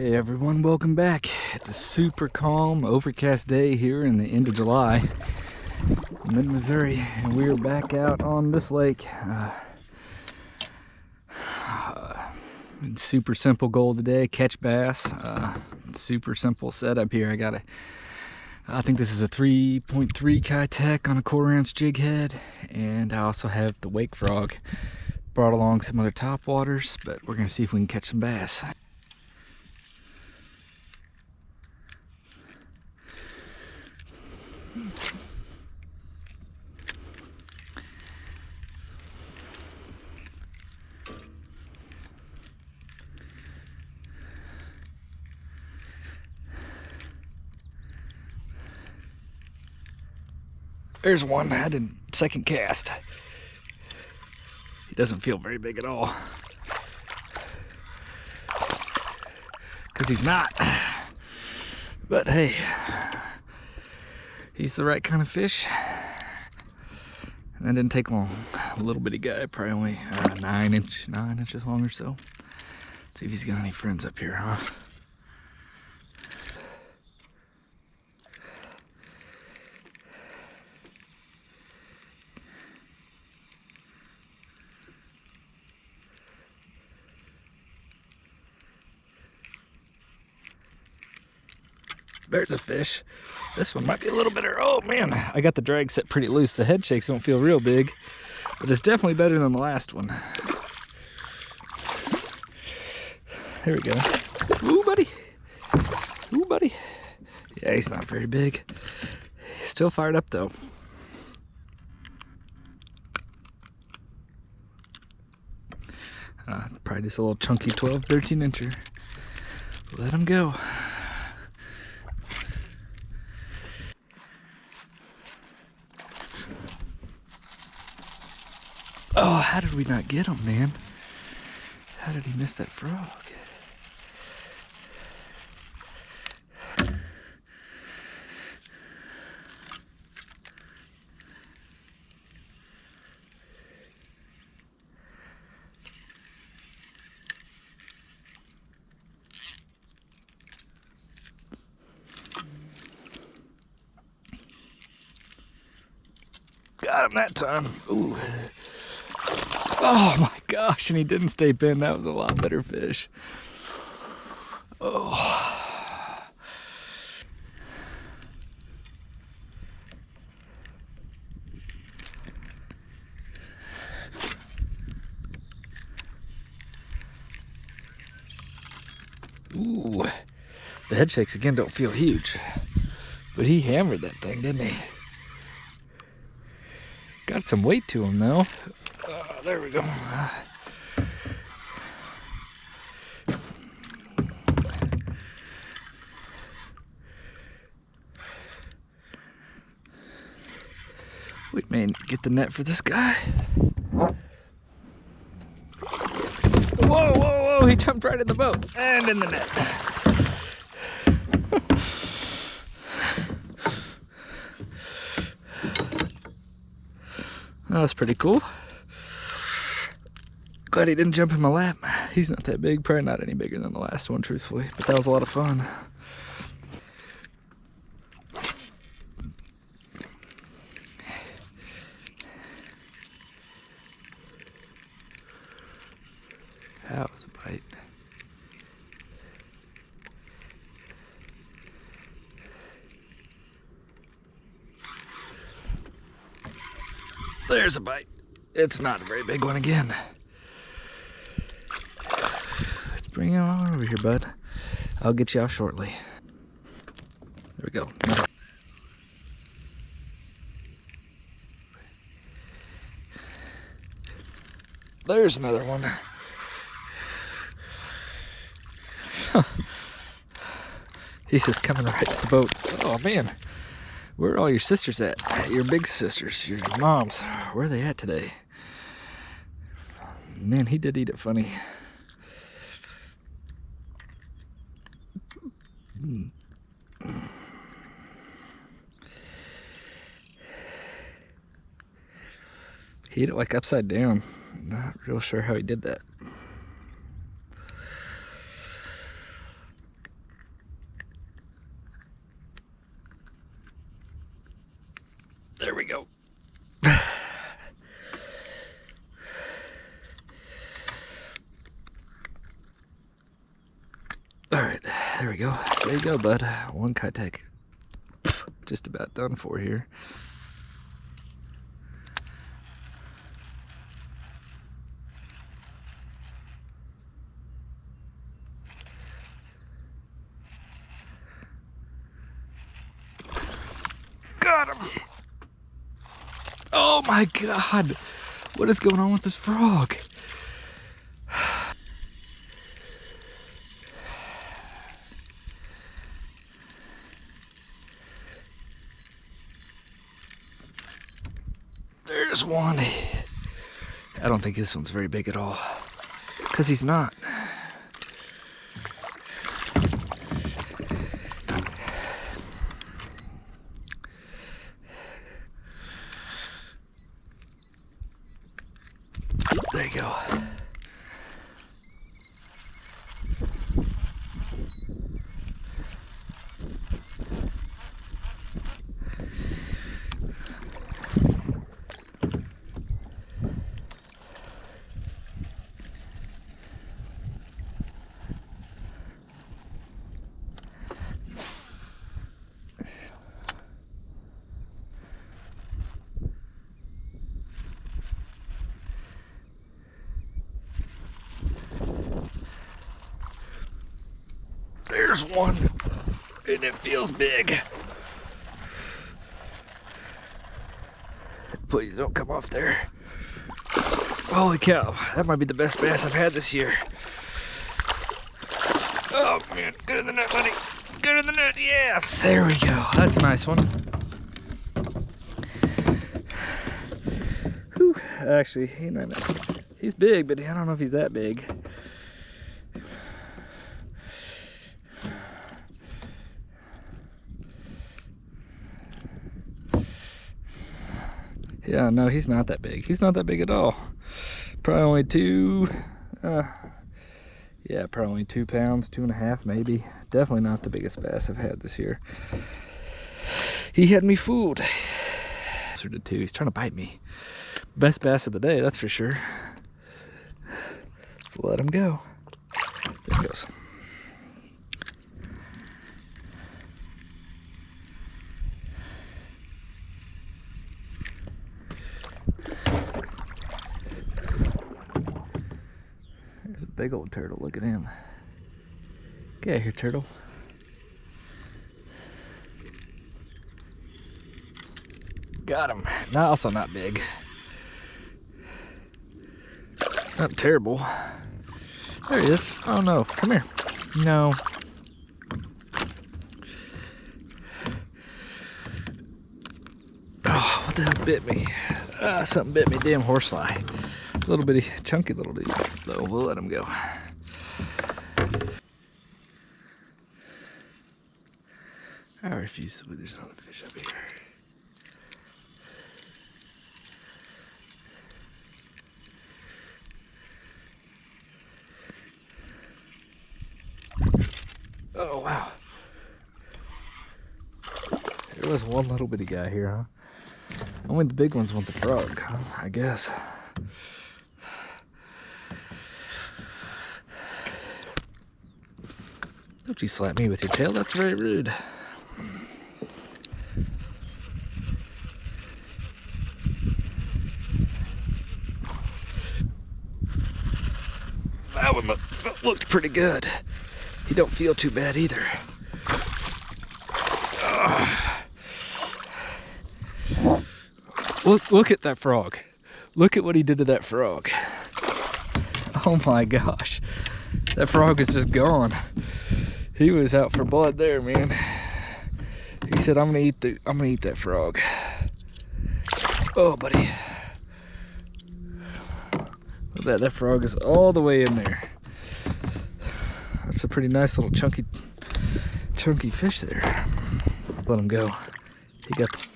Hey everyone, welcome back. It's a super calm, overcast day here in the end of July, mid-Missouri, and we are back out on this lake. Super simple goal today, catch bass. Super simple setup here. I think this is a 3.3 Kayak on a 1/4 ounce jig head, and I also have the wake frog. Brought along some other top waters, but we're gonna see if we can catch some bass. There's one. I did second cast. He doesn't feel very big at all. Because he's not. But hey, he's the right kind of fish. And that didn't take long. A little bitty guy, probably only 9 inches long or so. Let's see if he's got any friends up here, huh? There's a fish. This one might be a little better. Oh man, I got the drag set pretty loose. The head shakes don't feel real big, but it's definitely better than the last one. There we go. Ooh, buddy. Ooh, buddy. Yeah, he's not very big. He's still fired up though. Probably just a little chunky 12, 13 incher. Let him go. Oh, how did we not get him, man? How did he miss that frog? Got him that time. Ooh. Oh my gosh, and he didn't stay pinned. That was a lot better fish. Oh. Ooh. The head shakes again don't feel huge, but he hammered that thing, didn't he? Got some weight to him though. There we go. We may get the net for this guy. Whoa, whoa, whoa, he jumped right in the boat and in the net. That was pretty cool. Glad he didn't jump in my lap. He's not that big, probably not any bigger than the last one, truthfully, but that was a lot of fun. That was a bite. There's a bite. It's not a very big one again. Let's bring you on over here, bud. I'll get you out shortly. There we go. There's another one. He's just coming right to the boat. Oh man, where are all your sisters at? Your big sisters, your moms. Where are they at today? Man, he did eat it funny. He ate it like upside down. Not real sure how he did that. There we go. All right, there we go. There you go, bud. One Kayak. Just about done for here. Got him. Oh my God. What is going on with this frog? There's one. I don't think this one's very big at all. Because he's not. There you go. There's one, and it feels big. Please don't come off there. Holy cow, that might be the best bass I've had this year. Oh man, get in the net, buddy. Get in the net, yes! There we go, that's a nice one. Whew. Actually, he's big, but I don't know if he's that big. Yeah, no, he's not that big. He's not that big at all. Probably only probably only 2 pounds, 2.5 maybe. Definitely not the biggest bass I've had this year. He had me fooled. Closer to 2, he's trying to bite me. Best bass of the day, that's for sure. Let's let him go. There he goes. There's a big old turtle. Look at him. Get out here, turtle. Got him. No, also not big. Not terrible. There he is. Oh no, come here. No. Oh, what the hell bit me? Something bit me, damn horsefly. A little bitty, chunky little dude, though. We'll let him go. I refuse to believe there's another fish up here. Oh, wow. There was one little bitty guy here, huh? Only the big ones want the frog, huh? I guess. Don't you slap me with your tail, that's very rude. That one looked pretty good. He don't feel too bad either. Look at that frog. Look at what he did to that frog. Oh my gosh. That frog is just gone. He was out for blood there, man. He said, I'm gonna eat that frog. Oh, buddy. Look at that frog is all the way in there. That's a pretty nice little chunky fish there. Let him go. He got the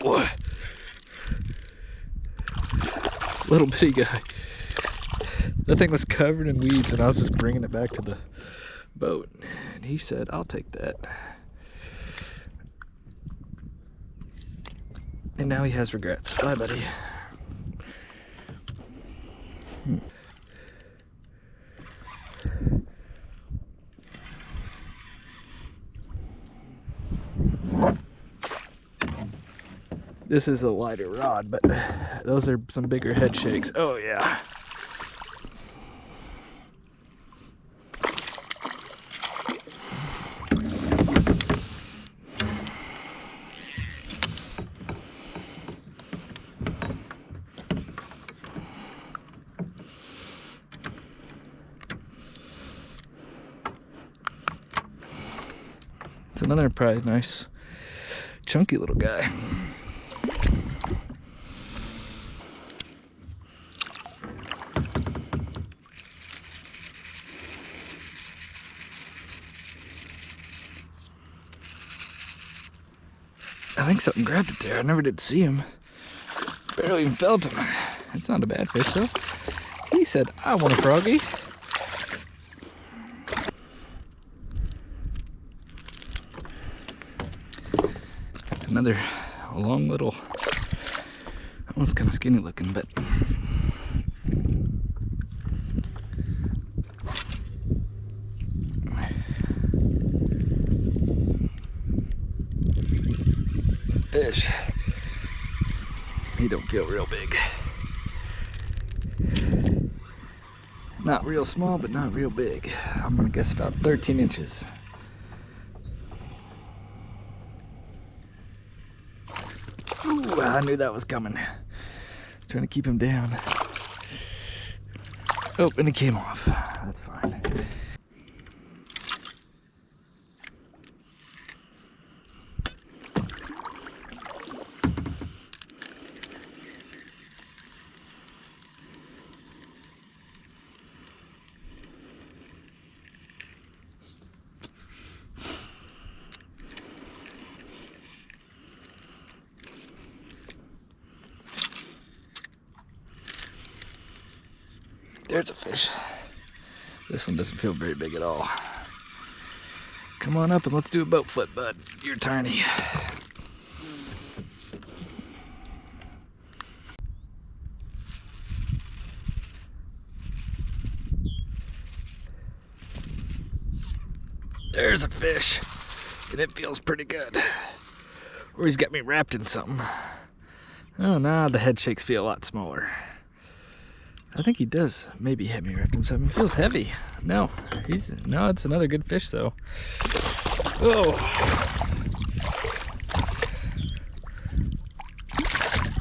Whoa. Little bitty guy. That thing was covered in weeds and I was just bringing it back to the boat. And he said, I'll take that. And now he has regrets. Bye, buddy. This is a lighter rod, but those are some bigger head shakes. Oh yeah. It's another probably nice, chunky little guy. I think something grabbed it there. I never did see him. Barely even felt him. It's not a bad fish though. He said, I want a froggy. Another long little, that one's kind of skinny looking, but fish. He don't feel real big. Not real small, but not real big. I'm gonna guess about 13 inches. Ooh, I knew that was coming. Trying to keep him down. Oh, and he came off. That's fine. There's a fish. This one doesn't feel very big at all. Come on up and let's do a boat flip, bud. You're tiny. There's a fish, and it feels pretty good. Or he's got me wrapped in something. Oh, nah, the head shakes feel a lot smaller. I think he does maybe have me wrapped in something. It feels heavy. No, it's another good fish though. Oh.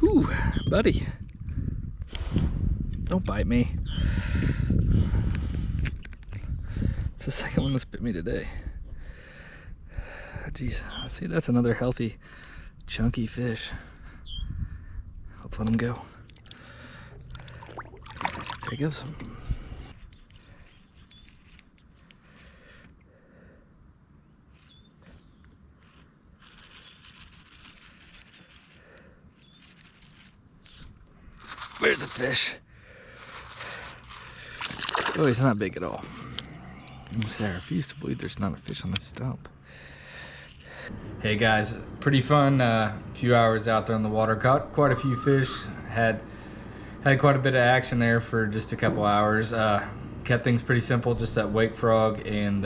Whew, buddy. Don't bite me. It's the second one that's bit me today. Jeez, see, that's another healthy, chunky fish. Let's let him go. There he goes. Where's the fish? Oh, he's not big at all. I refuse to believe there's not a fish on this stump. Hey guys, pretty fun. Few hours out there in the water. Caught quite a few fish. Had quite a bit of action there for just a couple hours. Kept things pretty simple, just that wake frog and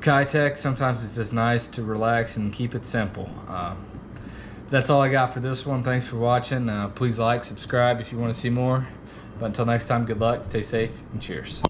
Kayak. Sometimes it's just nice to relax and keep it simple. That's all I got for this one. Thanks for watching. Please like, subscribe if you want to see more. But until next time, good luck, stay safe, and cheers.